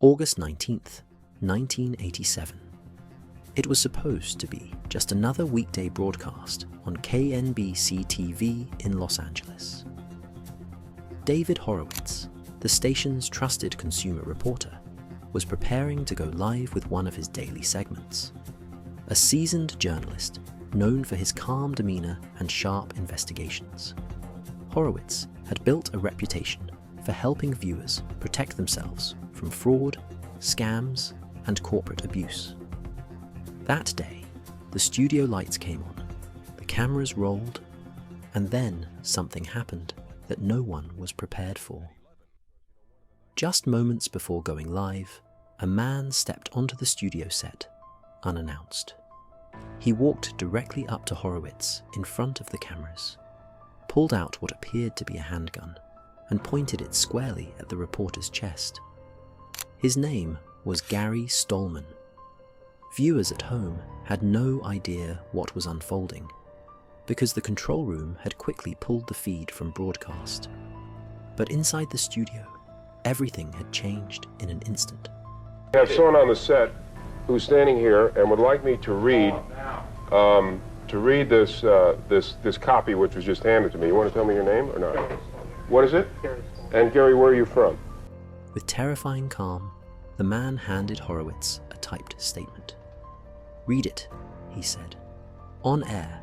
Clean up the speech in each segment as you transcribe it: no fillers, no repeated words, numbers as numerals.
August 19th, 1987. It was supposed to be just another weekday broadcast on KNBC-TV in Los Angeles. David Horowitz, the station's trusted consumer reporter, was preparing to go live with one of his daily segments. A seasoned journalist known for his calm demeanor and sharp investigations, Horowitz had built a reputation for helping viewers protect themselves from fraud, scams, and corporate abuse. That day, the studio lights came on, the cameras rolled, and then something happened that no one was prepared for. Just moments before going live, a man stepped onto the studio set, unannounced. He walked directly up to Horowitz in front of the cameras, pulled out what appeared to be a handgun, and pointed it squarely at the reporter's chest. His name was Gary Stallman. Viewers at home had no idea what was unfolding, because the control room had quickly pulled the feed from broadcast. But inside the studio, everything had changed in an instant. I have someone on the set who's standing here and would like me to read this copy which was just handed to me. You want to tell me your name or not? What is it? Gary. And Gary, where are you from? With terrifying calm, the man handed Horowitz a typed statement. "Read it," he said, on air.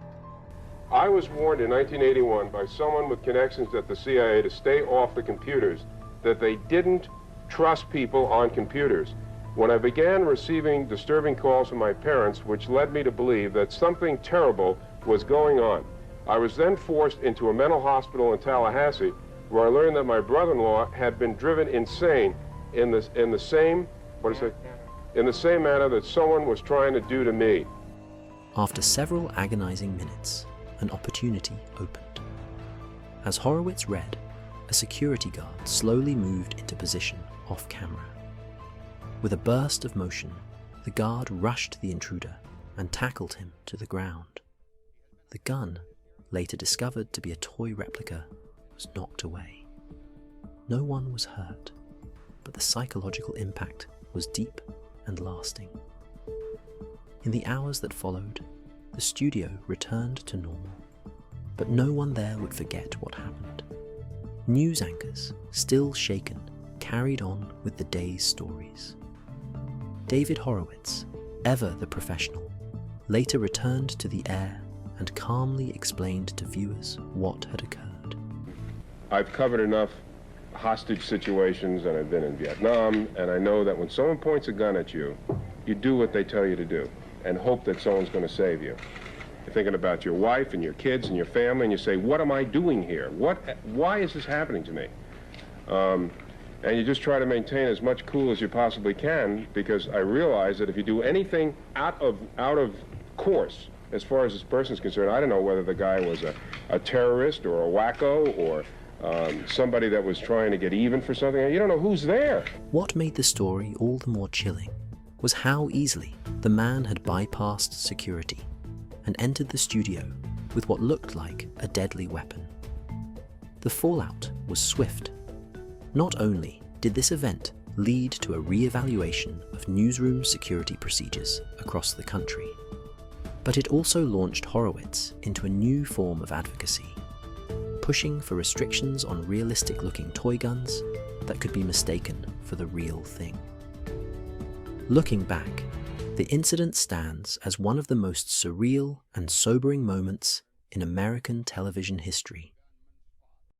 I was warned in 1981 by someone with connections at the CIA to stay off the computers, that they didn't trust people on computers. When I began receiving disturbing calls from my parents, which led me to believe that something terrible was going on. I was then forced into a mental hospital in Tallahassee, where I learned that my brother-in-law had been driven insane in the same manner that someone was trying to do to me. After several agonizing minutes, an opportunity opened. As Horowitz read, a security guard slowly moved into position off camera. With a burst of motion, the guard rushed the intruder and tackled him to the ground. The gun, later discovered to be a toy replica, was knocked away. No one was hurt, but the psychological impact was deep and lasting. In the hours that followed, the studio returned to normal, but no one there would forget what happened. News anchors, still shaken, carried on with the day's stories. David Horowitz, ever the professional, later returned to the air and calmly explained to viewers what had occurred. I've covered enough hostage situations, and I've been in Vietnam, and I know that when someone points a gun at you, you do what they tell you to do and hope that someone's going to save you. You're thinking about your wife and your kids and your family, and you say, what am I doing here? Why is this happening to me? And you just try to maintain as much cool as you possibly can, because I realize that if you do anything out of course, as far as this person's concerned, I don't know whether the guy was a terrorist or a wacko or somebody that was trying to get even for something. You don't know who's there. What made the story all the more chilling was how easily the man had bypassed security and entered the studio with what looked like a deadly weapon. The fallout was swift. Not only did this event lead to a re-evaluation of newsroom security procedures across the country, but it also launched Horowitz into a new form of advocacy, pushing for restrictions on realistic-looking toy guns that could be mistaken for the real thing. Looking back, the incident stands as one of the most surreal and sobering moments in American television history.